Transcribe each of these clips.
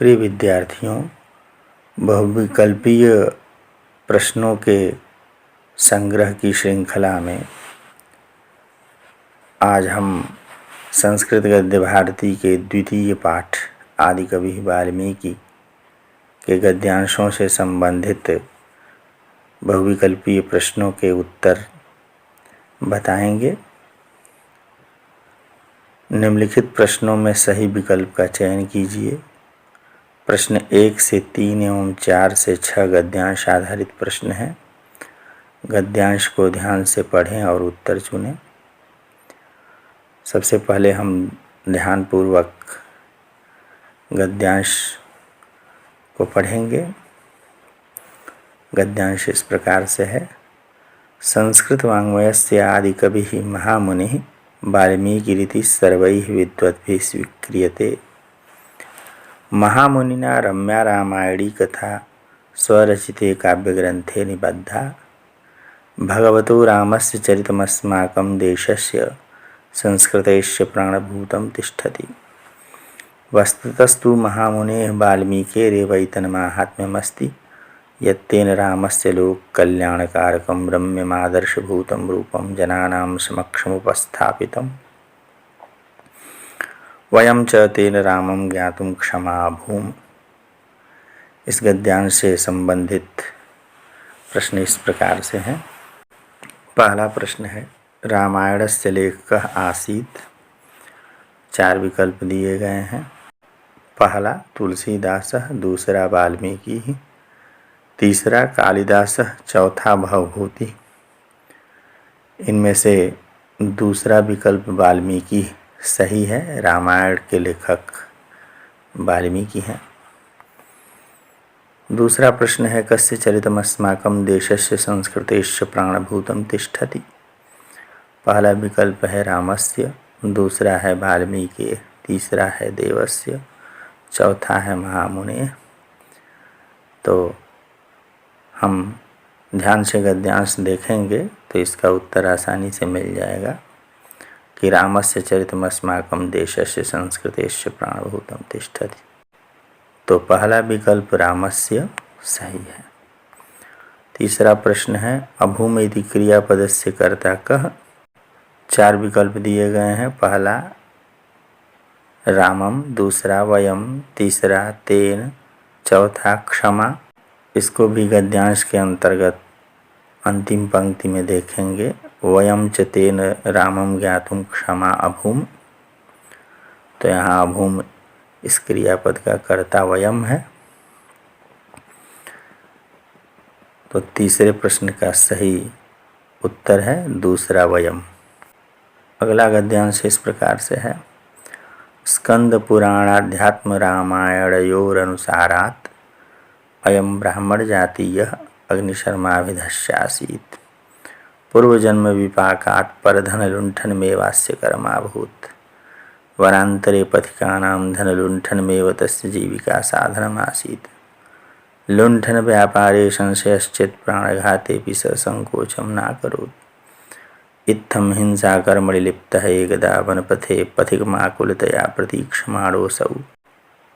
प्रिय विद्यार्थियों, बहुविकल्पीय प्रश्नों के संग्रह की श्रृंखला में आज हम संस्कृत गद्य भारती के द्वितीय पाठ आदिकवि वाल्मीकि के गद्यांशों से संबंधित बहुविकल्पीय प्रश्नों के उत्तर बताएंगे। निम्नलिखित प्रश्नों में सही विकल्प का चयन कीजिए। प्रश्न 1 से 3 एवं 4 से 6 गद्यांश आधारित प्रश्न हैं। गद्यांश को ध्यान से पढ़ें और उत्तर चुनें। सबसे पहले हम ध्यानपूर्वक गद्यांश को पढ़ेंगे। गद्यांश इस प्रकार से है। संस्कृत वाङ्मयस्य आदिकविः महामुनिः वाल्मीकिरिति सर्वैः विद्वद्भिः स्वीक्रियते। महामुनिना रम्या रामायणी कथा स्वरचिते काव्यग्रंथे निबद्धा। भगवतो रामस्य चरितमस्माकं देशस्य संस्कृतेश्च प्राणभूतं तिष्ठति। वस्तुतस्तु महामुनेः वाल्मीकेरेवैतन्माहात्म्यमस्ति यत्तेन रामस्य लोककल्याणकारकं रम्यमादर्शभूतं रूपं जनानां समक्षमुपस्थापितम्। वयं च तेन रामं ज्ञातुं क्षमा भूम। इस गद्यांश से संबंधित प्रश्न इस प्रकार से हैं। पहला प्रश्न है, रामायणस्य लेखकः आसीत्। 4 विकल्प दिए गए हैं। पहला तुलसीदासः, दूसरा वाल्मीकि, तीसरा कालिदासः, चौथा भवभूति। इनमें से दूसरा विकल्प वाल्मीकि सही है। रामायण के लेखक वाल्मीकि हैं। दूसरा प्रश्न है, कस्य चरितमस्माकं देशस्य संस्कृतेश्च प्राणभूतं तिष्ठति। पहला विकल्प है रामस्य, दूसरा है वाल्मीकि, तीसरा है देवस्य, चौथा है महामुने। तो हम ध्यान से गद्यांश देखेंगे तो इसका उत्तर आसानी से मिल जाएगा कि रामस्य चरितमस्माकं देशस्य संस्कृतेश्च प्राणभूतं तिष्ठति। तो पहला विकल्प रामस्य सही है। तीसरा प्रश्न है, अभूम इति क्रियापदस्य कर्ता कः। 4 विकल्प दिए गए हैं। पहला रामम, दूसरा वयम, तीसरा तेन, चौथा क्षमा। इसको भी गद्यांश के अंतर्गत अंतिम पंक्ति में देखेंगे। वयम च तेन रामम ज्ञातुं क्षमा अभूम। तो यहाँ अभूम इस क्रियापद का कर्ता वयम है। तो तीसरे प्रश्न का सही उत्तर है दूसरा वयम। अगला गद्यांश इस प्रकार से है, स्कंद पुराणाध्यात्म रामायणयोरनुसारात् अयं ब्राह्मण जातीयः अग्निशर्माभिधस्यासीत्। पूर्वजन्म विपाकात् परधनलुण्ठनमेवास्य कर्माभूत्। वरान्तरे पथिकानां धनलुण्ठनमेव तस्य जीविका साधनमासीत्। लुण्ठनव्यापारे संशयश्चेत् प्राणघातेऽपि स संकोचं नाकरोत्। इत्थं हिंसाकर्मणि लिप्तः एकदा वनपथे पथिकमाकुलतया प्रतीक्षमाणोऽसौ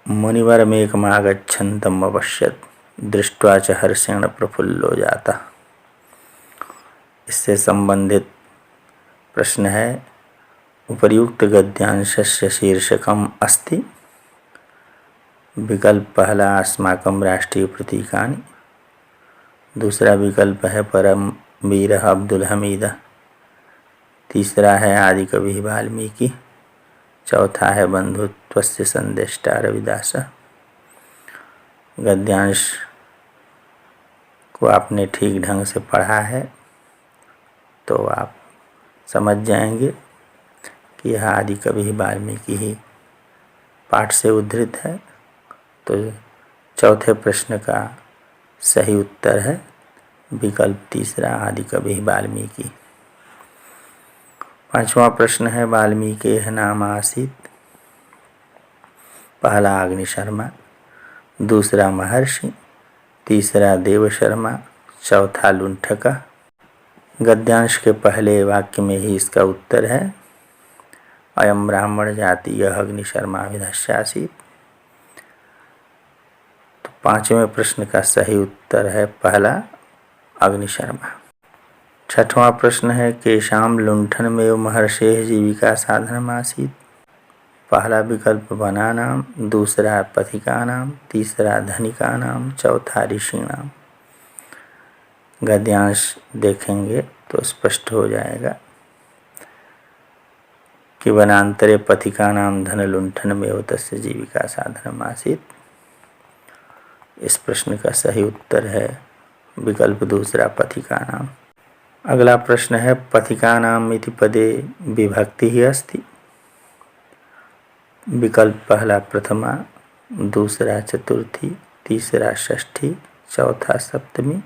मुनिवरमेकमागच्छन्तम् अपश्यत्। दृष्ट्वा च हर्षेण प्रफुल्लो जातः। इससे संबंधित प्रश्न है, उपर्युक्त गद्यांशस्य शीर्षकम् अस्ति। विकल्प पहला अस्माकं राष्ट्रीय प्रतीकानि, दूसरा विकल्प है परम वीरः अब्दुल हमीदः, तीसरा है आदिकविः वाल्मीकि, चौथा है बंधुत्वस्य संदेष्टा रविदासः। गद्यांश को आपने ठीक ढंग से पढ़ा है तो आप समझ जाएंगे कि यह आदिकवि वाल्मीकि ही पाठ से उद्धृत है। तो चौथे प्रश्न का सही उत्तर है विकल्प तीसरा आदिकवि वाल्मीकि। पांचवा प्रश्न है, वाल्मीकेः नाम आसीत्। पहला अग्निशर्मा, दूसरा महर्षि, तीसरा देवशर्मा, चौथा लुण्ठकः। गद्यांश के पहले वाक्य में ही इसका उत्तर है, अयं ब्राह्मण जातीयः अग्निशर्माभिधस्यासीत्। पांचवें प्रश्न का सही उत्तर है पहला अग्निशर्मा। छठवां प्रश्न है केशाम लुंठनमेव महर्षेः जीविका साधनमासीत्। पहला विकल्प वनानाम, दूसरा पथिकानाम, तीसरा धनिकानाम, चौथा ऋषिणाम। गद्यांश देखेंगे तो स्पष्ट हो जाएगा कि वनांतरे पथिकानाम धनलुंठनमेव तस्य जीविका साधनमासीत्। इस प्रश्न का सही उत्तर है विकल्प दूसरा पथिकानाम। अगला प्रश्न है पथिकानाम इति पदे विभक्ति ही अस्ति। विकल्प पहला प्रथमा, दूसरा चतुर्थी, तीसरा षष्ठी, चौथा सप्तमी।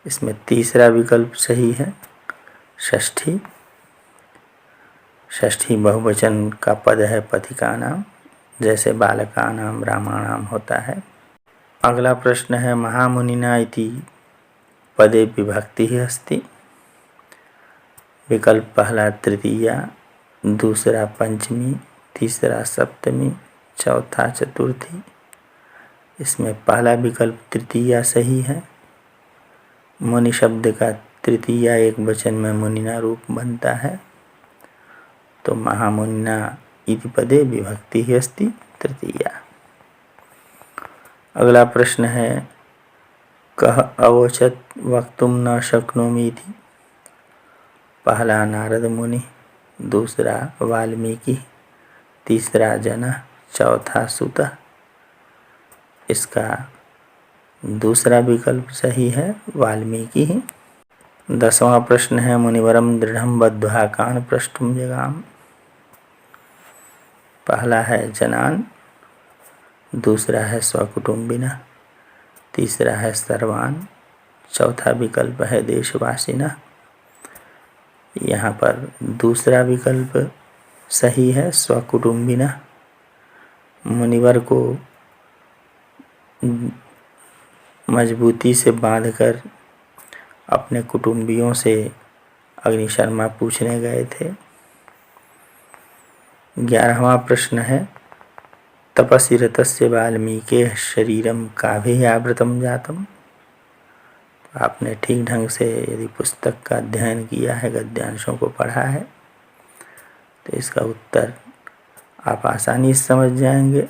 इसमें तीसरा विकल्प सही है, षष्ठी। षष्ठी बहुवचन का पद है पथिकानाम, जैसे बालकानाम, रामाणाम होता है। अगला प्रश्न है महामुनिना इति पदे विभक्ति ही अस्ति। विकल्प पहला तृतीया, दूसरा पंचमी, तीसरा सप्तमी, चौथा चतुर्थी। इसमें पहला विकल्प तृतीया सही है। मुनि शब्द का तृतीया एक वचन में मुनिना रूप बनता है, तो महामुनिना इति पदे विभक्ति ही अस्ति तृतीया। अगला प्रश्न है कः अवोचत् वक्तुं न शक्नोमि इति। पहला नारद मुनि, दूसरा वाल्मीकि, तीसरा जनः, चौथा सुतः। इसका दूसरा विकल्प सही है, वाल्मीकि ही। 10वां प्रश्न है मुनिवरम दृढ़ं बद्ध्वा कान् प्रष्टुं जगाम। पहला है जनान, दूसरा है स्वकुटुंबिनः, तीसरा है सर्वान, चौथा विकल्प है देशवासिनः। यहाँ पर दूसरा विकल्प सही है, स्वकुटुंबिनः। मुनिवर को मजबूती से बांधकर अपने कुटुंबियों से अग्निशर्मा पूछने गए थे। 11वां प्रश्न है तपसि रतस्य वाल्मीकेः शरीरम काभिः आवृतं जातम्। आपने ठीक ढंग से यदि पुस्तक का अध्ययन किया है, गद्यांशों को पढ़ा है, तो इसका उत्तर आप आसानी से समझ जाएंगे।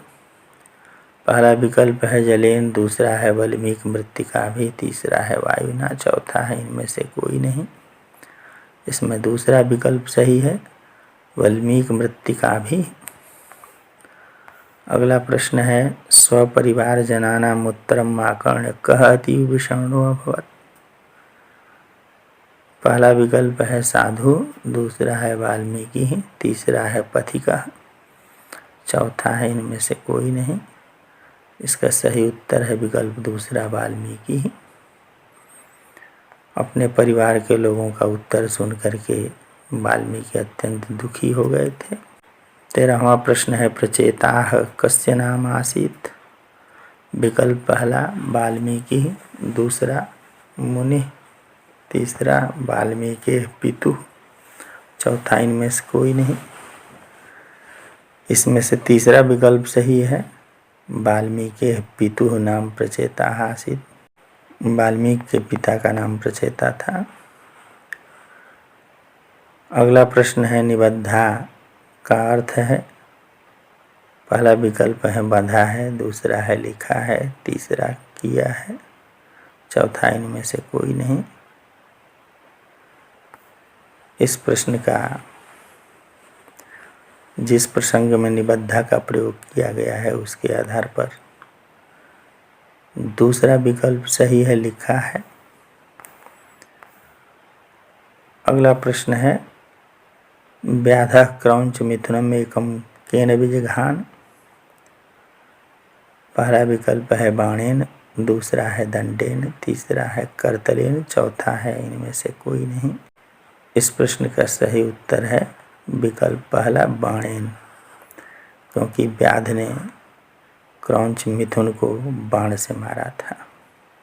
पहला विकल्प है जलेन, दूसरा है वाल्मीकि मृत्तिकाभिः, तीसरा है वायुना, चौथा है इनमें से कोई नहीं। इसमें दूसरा विकल्प सही है, वाल्मीकि मृत्तिकाभिः। अगला प्रश्न है स्वपरिवार जनानाम् उत्तरम् आकर्ण्य कः अतीव विषण्णो अभवत्। पहला विकल्प है साधु, दूसरा है वाल्मीकि, तीसरा है पथिका, चौथा है इनमें से कोई नहीं। इसका सही उत्तर है विकल्प दूसरा वाल्मीकि। अपने परिवार के लोगों का उत्तर सुन करके वाल्मीकि अत्यंत दुखी हो गए थे। 13वां प्रश्न है प्रचेताः कस्य नाम आसीत्। विकल्प पहला वाल्मीकि, दूसरा मुनि, तीसरा वाल्मीकि पितु, चौथा इनमें से कोई नहीं। इसमें से तीसरा विकल्प सही है, वाल्मीकि पितुः नाम प्रचेताः आसीत्। वाल्मीकि के पिता का नाम प्रचेता था। अगला प्रश्न है निबद्धा का अर्थ है। पहला विकल्प है बंधा है, दूसरा है लिखा है, तीसरा किया है, चौथा इनमें से कोई नहीं। इस प्रश्न का जिस प्रसंग में निबद्धा का प्रयोग किया गया है उसके आधार पर दूसरा विकल्प सही है, लिखा है। अगला प्रश्न है व्याधः क्रौंच मिथुनम एकम केन विजघान। पहला विकल्प है बाणेन, दूसरा है दंडेन, तीसरा है करतलेन, चौथा है इनमें से कोई नहीं। इस प्रश्न का सही उत्तर है विकल्प पहला बाणेन, क्योंकि व्याध ने क्रौंच मिथुन को बाण से मारा था।